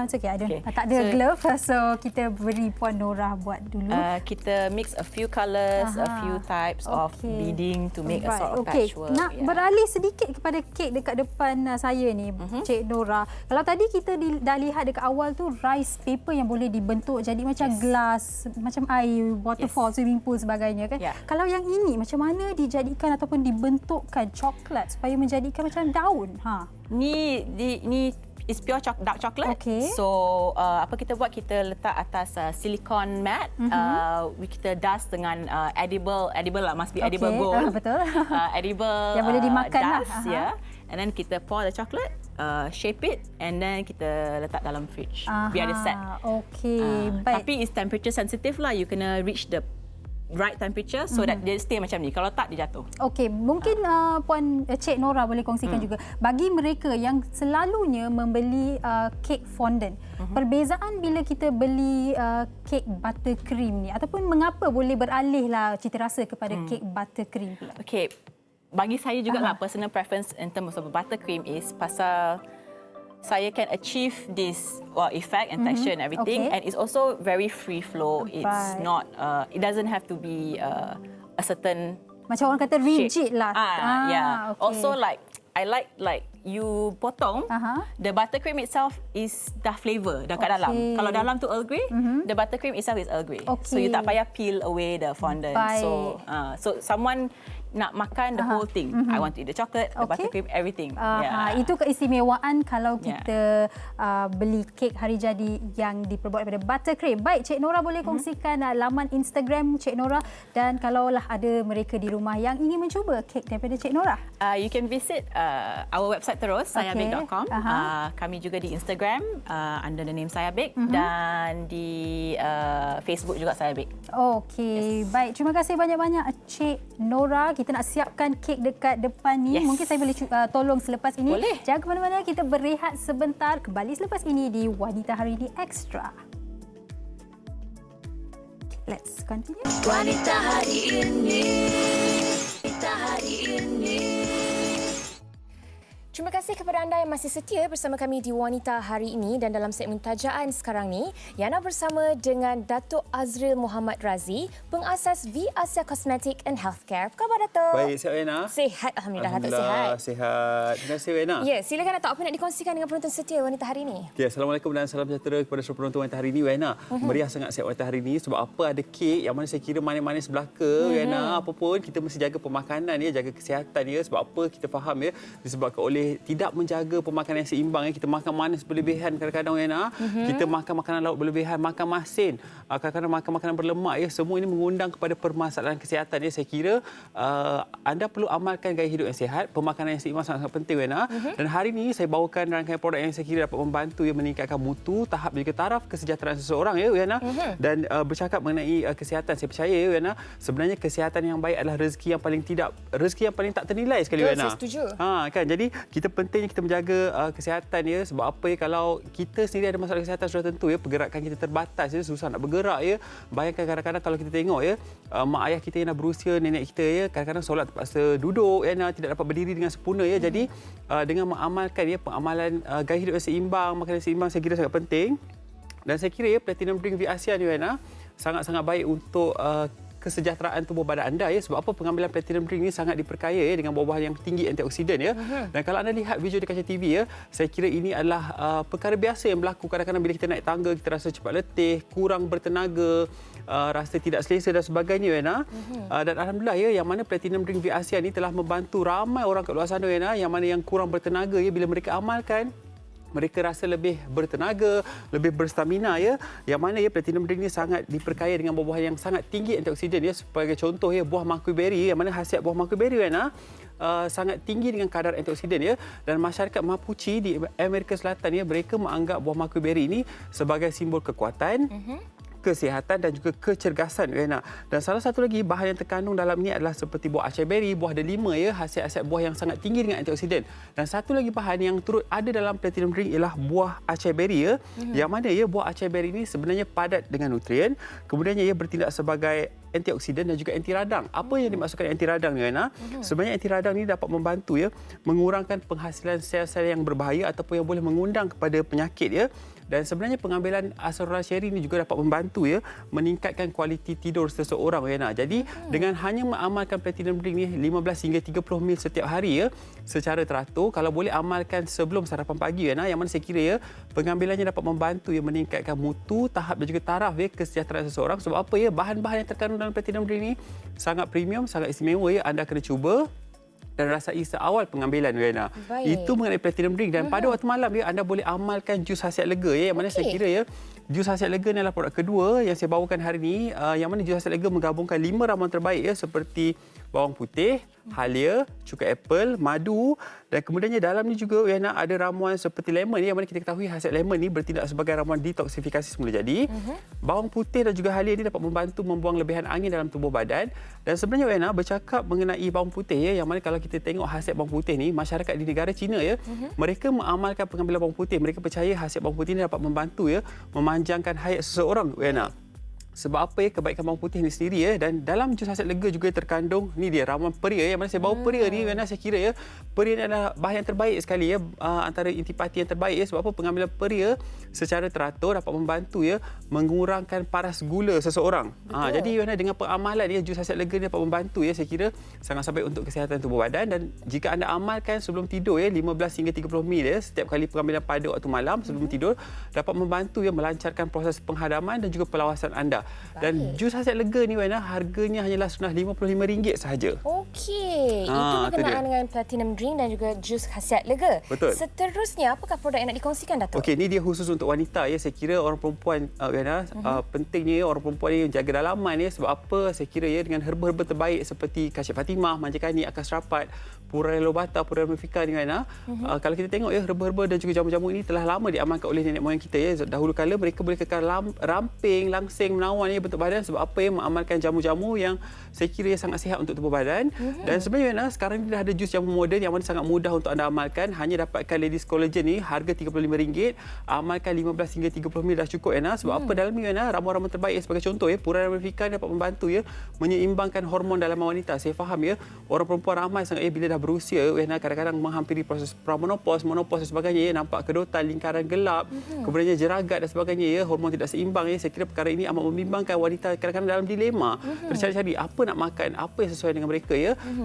It's okay. Tak ada glove, so kita beri Puan Nora buat dulu. Kita mix a few colours, a few types of beading to make a sort of patchwork. Nak beralih sedikit kepada kek dekat depan saya ni, Cik Nora. Kalau tadi kita dah lihat dekat awal tu rice paper yang boleh dibentuk jadi macam gelas, macam air, waterfall, swimming pool sebagainya kan. Kalau yang ini macam mana dijadikan ataupun dibentukkan coklat supaya menjadikan macam daun? Ni is pure dark chocolate. So apa kita buat, kita letak atas silicone mat. Kita dust dengan edible lah, must be edible gold. Betul. Edible yang boleh dimakan dust, and then kita pour the chocolate, shape it, and then kita letak dalam fridge biar dia set. Baik. Tapi it's temperature sensitive lah, you kena reach the right temperature so that dia stay macam ni. Kalau tak, dia jatuh. Okey, mungkin Puan Cik Nora boleh kongsikan juga bagi mereka yang selalunya membeli kek fondant. Perbezaan bila kita beli kek buttercream ni, ataupun mengapa boleh beralih lah cita rasa kepada kek buttercream pula? Okey, bagi saya jugalah personal preference in terms of buttercream is pasal saya can achieve this effect and texture and everything, and it's also very free flow. It's not, it doesn't have to be a certain macam orang kata rigid lah. Also like I like you potong, the buttercream itself is dah flavour dah kat dalam. Kalau dalam tu Earl Grey, the buttercream itself is Earl Grey. So you tak payah peel away the fondant. So someone nak makan the whole thing. I want to eat the chocolate, the buttercream, everything. Itu keistimewaan kalau kita beli kek hari jadi yang diperbuat daripada buttercream. Baik, Cik Nora boleh kongsikan laman Instagram Cik Nora, dan kalaulah ada mereka di rumah yang ingin mencuba kek daripada Cik Nora. You can visit our website terus, sayabake.com. Kami juga di Instagram under the name Sayabake, dan di Facebook juga Sayabake. Baik. Terima kasih banyak-banyak Cik Nora. Kita nak siapkan kek dekat depan ni. Mungkin saya boleh tolong selepas ini. Boleh. Jangan ke mana-mana, kita berehat sebentar. Kembali selepas ini di Wanita Hari Ini Extra. Let's continue. Wanita Hari Ini. Wanita Hari Ini. Terima kasih kepada anda yang masih setia bersama kami di Wanita Hari Ini, dan dalam segmen tajaan sekarang ni, Yana bersama dengan Datuk Azril Muhammad Razi, pengasas V Asia Cosmetic and Healthcare. Apa khabar, Datuk? Baik, sihat Yana? Sihat, Alhamdulillah. Datuk sihat. Sihat. Terima kasih Yana. Ya, silakan Datuk, apa nak dikongsikan dengan penonton setia Wanita Hari Ini? Okay, Assalamualaikum dan salam sejahtera kepada seluruh penonton Wanita Hari Ini, Yana. Meriah sangat siap Wanita Hari Ini sebab apa, ada kek yang mana saya kira manis-manis belaka, Yana. Apa pun kita mesti jaga pemakanan ya, jaga kesihatan ya. Sebab apa, kita faham ya, disebabkan oleh boleh tidak menjaga pemakanan yang seimbang. Kita makan manis berlebihan kadang-kadang, Wena. Kita makan makanan laut berlebihan, makan masin, kadang-kadang makan makanan berlemak. Semua ini mengundang kepada permasalahan kesihatan. Saya kira anda perlu amalkan gaya hidup yang sihat. Pemakanan yang seimbang sangat penting, Wena. Dan hari ini saya bawakan rangkaian produk yang saya kira dapat membantu meningkatkan mutu, tahap dan juga taraf kesejahteraan seseorang, Wena. Dan bercakap mengenai kesihatan, saya percaya, Wena, sebenarnya kesihatan yang baik adalah rezeki yang paling tak ternilai sekali, Wena. Saya setuju. Kan, jadi kita pentingnya kita menjaga kesihatan, sebab apa, kalau kita sendiri ada masalah kesihatan sudah tentu pergerakan kita terbatas, susah nak bergerak, Bayangkan kadang-kadang kalau kita tengok mak ayah kita yang dah berusia, nenek kita, kadang-kadang solat terpaksa duduk, tidak dapat berdiri dengan sempurna, jadi dengan mengamalkan pengamalan gaya hidup yang seimbang, makanan yang seimbang, saya kira sangat penting. Dan saya kira Platinum Drink V-ASEAN ni, Wena, sangat-sangat baik untuk kesejahteraan tubuh badan anda, sebab apa, pengambilan Platinum Drink ni sangat diperkaya dengan buah-buahan yang tinggi antioksidan, Dan kalau anda lihat video di kaca TV, saya kira ini adalah perkara biasa yang berlaku kadang-kadang bila kita naik tangga, kita rasa cepat letih, kurang bertenaga, rasa tidak selesa dan sebagainya, Wena. Dan alhamdulillah, yang mana Platinum Drink V-ASEAN ni telah membantu ramai orang kat luar sana, Wena, yang mana yang kurang bertenaga, bila mereka amalkan, mereka rasa lebih bertenaga, lebih berstamina, Yang mana Platinum Drink ni sangat diperkaya dengan buah-buahan yang sangat tinggi antioksidan, Sebagai contoh, buah mangkuk berry, yang mana khasiat buah mangkuk berry, Wena, sangat tinggi dengan kadar antioksidan, Dan masyarakat Mapuche di Amerika Selatan, mereka menganggap buah mangkuk berry ini sebagai simbol kekuatan, kesihatan dan juga kecergasan, Wena. Dan salah satu lagi bahan yang terkandung dalam ini adalah seperti buah acai berry, buah delima, khasiat-khasiat buah yang sangat tinggi dengan antioksidan. Dan satu lagi bahan yang turut ada dalam Platinum Drink ialah buah acai berry, yang mana buah acai berry ini sebenarnya padat dengan nutrien, kemudian ia bertindak sebagai antioksidan dan juga anti radang. Apa yang dimaksudkan anti radang ni, Wena? Sebenarnya anti radang ni dapat membantu mengurangkan penghasilan sel-sel yang berbahaya ataupun yang boleh mengundang kepada penyakit, Dan sebenarnya pengambilan Acerola Cherry ini juga dapat membantu meningkatkan kualiti tidur seseorang, Wena. Jadi dengan hanya mengamalkan Platinum Drink ni 15 hingga 30 ml setiap hari secara teratur, kalau boleh amalkan sebelum sarapan pagi, Wena, yang mana saya kira pengambilannya dapat membantu meningkatkan mutu, tahap dan juga taraf kesejahteraan seseorang. Sebab apa, bahan-bahan yang terkandung dalam Platinum Drink ni sangat premium, sangat istimewa, Anda kena cuba dan rasai seawal pengambilan, Wena. Itu mengenai Platinum Drink. Dan pada waktu malam, anda boleh amalkan jus khasiat lega, yang mana saya kira jus khasiat lega ni adalah produk kedua yang saya bawakan hari ini, yang mana jus khasiat lega menggabungkan 5 ramuan terbaik, seperti bawang putih, halia, cuka apple, madu, dan kemudiannya dalam ni juga, Wena, ada ramuan seperti lemon, yang mana kita ketahui khasiat lemon ni bertindak sebagai ramuan detoksifikasi semula jadi. Bawang putih dan juga halia ni dapat membantu membuang lebihan angin dalam tubuh badan. Dan sebenarnya, Wena, bercakap mengenai bawang putih, yang mana kalau kita tengok khasiat bawang putih ni, masyarakat di negara China, mereka mengamalkan pengambilan bawang putih. Mereka percaya khasiat bawang putih ni dapat membantu memanjangkan hayat seseorang, Wena. Sebab apa, kebaikan bawang putih ni sendiri, dan dalam jus khasiat lega juga terkandung ni dia ramuan peria, yang mana saya bawa peria ni, Wena, saya kira peria ni adalah bahan yang terbaik sekali, antara intipati yang terbaik, sebab apa, pengambilan peria secara teratur dapat membantu mengurangkan paras gula seseorang. Jadi, Wena, dengan pengamalan jus khasiat lega ni dapat membantu, saya kira sangat baik untuk kesihatan tubuh badan. Dan jika anda amalkan sebelum tidur 15 hingga 30 ml setiap kali pengambilan pada waktu malam sebelum tidur, dapat membantu melancarkan proses penghadaman dan juga perlawasan anda. Dan jus khasiat lega ni, Wena, harganya hanyalah RM55 sahaja. Okey, itu berkenaan dengan Platinum Drink dan juga jus khasiat lega. Betul. Seterusnya, apakah produk yang nak dikongsikan, Datuk? Okey, ini dia khusus untuk wanita, Saya kira orang perempuan, Wena, pentingnya orang perempuan ni jaga dalaman, sebab apa, saya kira dengan herba-herba terbaik seperti Kashif Fatimah, Manjakani, Akas Rapat, Pura Lobata, Pura Mefika ni, Wena. Kalau kita tengok herba-herba dan juga jamu-jamu ini telah lama diamalkan oleh nenek moyang kita, Dahulu kala mereka boleh kekal ramping, langsing, menawan bentuk badan, sebab apa, mengamalkan jamu-jamu yang saya kira sangat sihat untuk tubuh badan. Dan sebenarnya, Wena, sekarang ni dah ada jus jamu moden yang mana sangat mudah untuk anda amalkan. Hanya dapatkan Ladies Collagen ni harga RM35. Amalkan 15 hingga 30 ml dah cukup, Wena. Sebab apa, dalam ni, Wena, ramuan-ramuan terbaik. Sebagai contoh, Pura Mefika dapat membantu menyeimbangkan hormon dalam wanita. Saya faham, orang perempuan ramai sangat bila dah berusia, Wena, kadang-kadang menghampiri proses pramonopos, menopos dan sebagainya, nampak kedotan, lingkaran gelap, kemudiannya jeragat dan sebagainya, hormon tidak seimbang. Saya kira perkara ini amat membimbangkan wanita, kadang-kadang dalam dilema, tercari-cari apa nak makan, apa yang sesuai dengan mereka.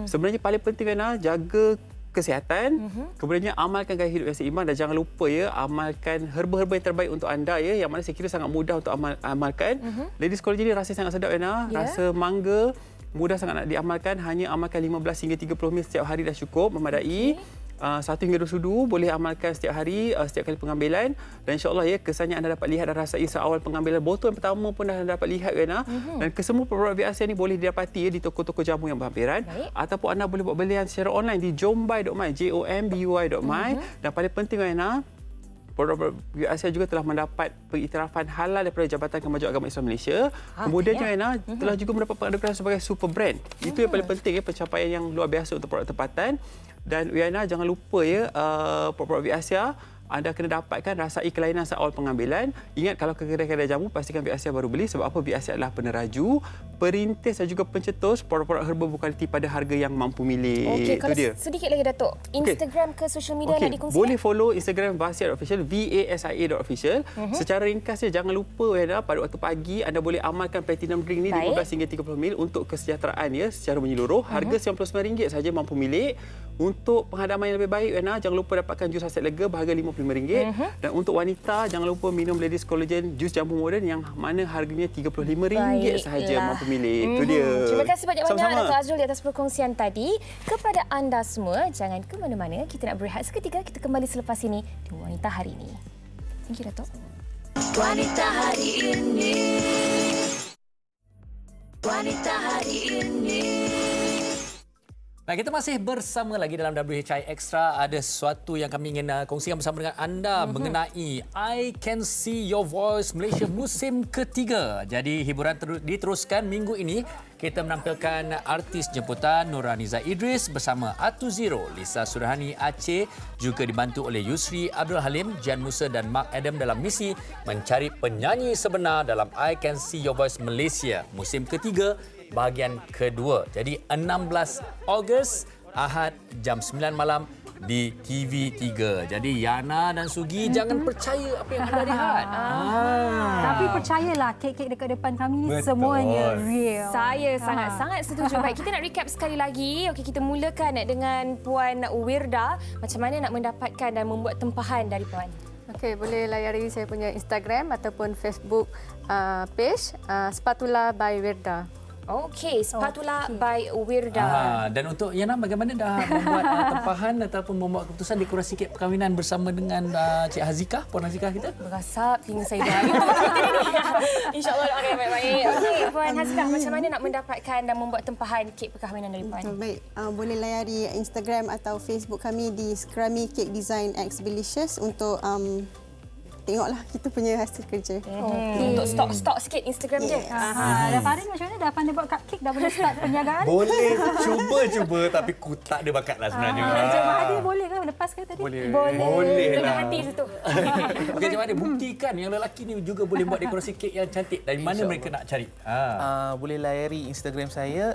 Sebenarnya paling penting, Wena, jaga kesihatan, kemudiannya amalkan gaya hidup yang seimbang, dan jangan lupa amalkan herba-herba yang terbaik untuk anda, yang mana saya kira sangat mudah untuk amalkan. Ladies Collagen ni rasa sangat sedap, Wena. Rasa mangga, mudah sangat nak diamalkan. Hanya amalkan 15 hingga 30 ml setiap hari dah cukup, memadai. 1 hingga 2 sudu boleh amalkan setiap hari, setiap kali pengambilan, dan insya-Allah ya kesannya anda dapat lihat dan rasai seawal pengambilan botol yang pertama pun dah dapat lihat Yana. Dan kesemua produk VASA ni boleh didapati ya di toko-toko jamu yang berhampiran. Ataupun anda boleh buat belian secara online di jombai.my, jomby.my. Dan paling penting Yana, produk VASA juga telah mendapat pengiktirafan halal daripada Jabatan Kemajuan Agama Islam Malaysia. Kemudian Joanna telah juga mendapat penghargaan sebagai super brand. Itu yang paling penting ya, pencapaian yang luar biasa untuk produk tempatan. Dan Joanna jangan lupa ya, produk VASA anda kena dapatkan rasai kelainan seawal pengambilan. Ingat kalau ke kedai-kedai jamu pastikan VASA baru beli, sebab apa? VASA adalah peneraju, perintis dan juga pencetus produk-produk herba berkualiti pada harga yang mampu milik. Okey, kalau dia. sedikit lagi Datuk, Instagram ke social media nak dikongsikan? Boleh follow Instagram vasia.official, vasia.official. Secara ringkasnya jangan lupa ya, pada waktu pagi anda boleh amalkan platinum drink ni 15 hingga 30 ml untuk kesejahteraan ya secara menyeluruh. Harga RM99 saja mampu milik. Untuk penghadaman yang lebih baik Yana, jangan lupa dapatkan jus hasil lega berharga RM55. Dan untuk wanita jangan lupa minum Ladies Collagen jus jamu moden yang mana harganya RM35 sahaja mampu milik. Itu dia. Terima kasih banyak-banyak Sama-sama. Dato' Azrul di atas perkongsian tadi. Kepada anda semua, jangan ke mana-mana. Kita nak berehat seketika. Kita kembali selepas ini di Wanita Hari Ini. Thank you, Dato'. Wanita Hari Ini. Wanita Hari Ini. Baik, kita masih bersama lagi dalam WHI Extra. Ada sesuatu yang kami ingin kongsikan bersama dengan anda mengenai I Can See Your Voice Malaysia musim ketiga. Jadi hiburan diteruskan minggu ini. Kita menampilkan artis jemputan Nurhaniza Idris bersama Atu Zero, Lisa Surahani Aceh, juga dibantu oleh Yusri Abdul Halim, Jan Musa dan Mark Adam dalam misi mencari penyanyi sebenar dalam I Can See Your Voice Malaysia musim ketiga bahagian kedua. Jadi 16 Ogos Ahad jam 9 malam di TV3. Jadi Yana dan Sugi jangan percaya apa yang anda lihat. Tapi percayalah, kek-kek dekat depan kami ni semuanya real. Saya sangat-sangat setuju. Baik, kita nak recap sekali lagi. Okey, kita mulakan dengan Puan Wirda. Macam mana nak mendapatkan dan membuat tempahan dari Puan? Okey, boleh layari saya punya Instagram ataupun Facebook page Spatula by Wirda. Okey, Spatula by Wirda. Dan untuk Yana, bagaimana dah membuat tempahan ataupun membuat keputusan dekorasi kek perkahwinan bersama dengan Cik Hazikah, Puan Hazikah kita? Berasap telinga saya dah. InsyaAllah doakan yang baik-baik. Okey, Puan Hazikah, macam mana nak mendapatkan dan membuat tempahan kek perkahwinan dari Puan? Baik, boleh layari Instagram atau Facebook kami di Scrummy Cake Design X Delicious untuk tengoklah kita punya hasil kerja. Untuk stok sikit Instagram je. Dan Farin macam mana? Dah pandai buat cupcake? Dah boleh start perniagaan? Boleh cuba tapi ku tak ada bakat lah sebenarnya. Encik Mahathir boleh ke lepas ke tadi? Boleh Dengan lah. hati situ. Okey, macam mana buktikan yang lelaki ni juga boleh buat dekorasi kek yang cantik. Dari mana mereka nak cari? Boleh layari Instagram saya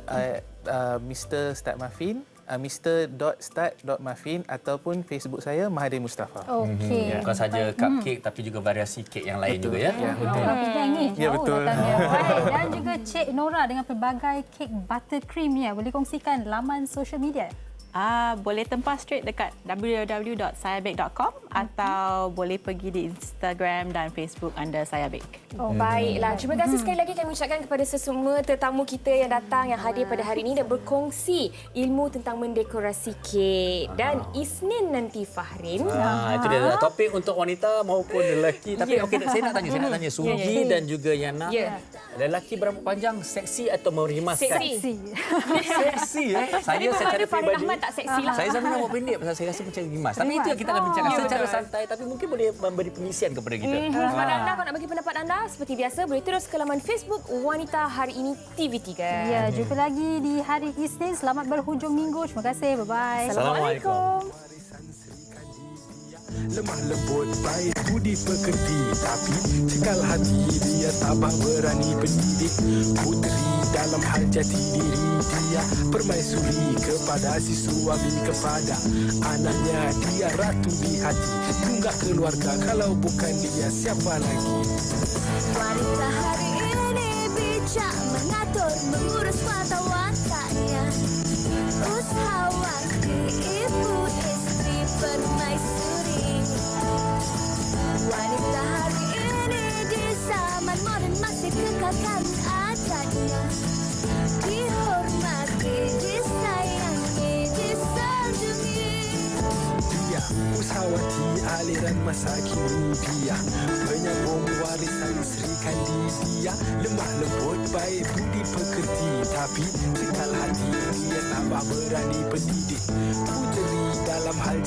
Mr. Start Muffin, Mr.Start.Muffin ataupun Facebook saya Mahathir Mustafa. Okey. Bukan saja cupcake tapi juga variasi kek yang lain juga ya. Betul. Ya, betul. Dan juga Cik Nora dengan pelbagai kek buttercream-nya. Boleh kongsikan laman social media? Boleh tempah straight dekat www.sayabake.com atau boleh pergi di Instagram dan Facebook under Sayabake. Baiklah. Terima kasih sekali lagi kami ucapkan kepada semua tetamu kita yang datang, yang hadir pada hari ini dan berkongsi ilmu tentang mendekorasi kek. Dan Isnin nanti Fahrin. Itu dia topik untuk wanita maupun lelaki. Tapi okey, saya nak tanya Sugi dan juga Yana. Lelaki berambut panjang seksi atau merimaskan? Seksi ya. Saya secara peribadi tak seksi lah. Saya selalu rambut pendek pasal saya rasa macam rimas. Tapi itu yang kita akan bincangkan secara santai tapi mungkin boleh memberi pengisian kepada kita. Kepada anda, kalau nak bagi pendapat anda seperti biasa boleh terus ke laman Facebook Wanita Hari Ini TV3. Ya, jumpa lagi di hari Isnin. Selamat berhujung minggu. Terima kasih. Bye-bye. Assalamualaikum. Lemah lembut, baik budi pekerti, tapi cekal hati dia tabah berani pendidik. Puteri dalam hal jati diri dia permaisuri kepada si suami, kepada anaknya dia ratu di hati. Tunggak keluarga, kalau bukan dia siapa lagi? Wanita hari ini bijak mengatur, mengurus mata wataknya. Usahawanti, ibu istri permaisuri. Wanita hari ini di zaman moden masih kekalkan adatnya. Dihormati, disayangi, disanjungi. Usawati aliran masa kini dia, penyambung warisan Sri Kandidia. Lemah lembut baik budi pekerti, tapi cekal hati dia tambah berani pendidik. Puteri dalam hal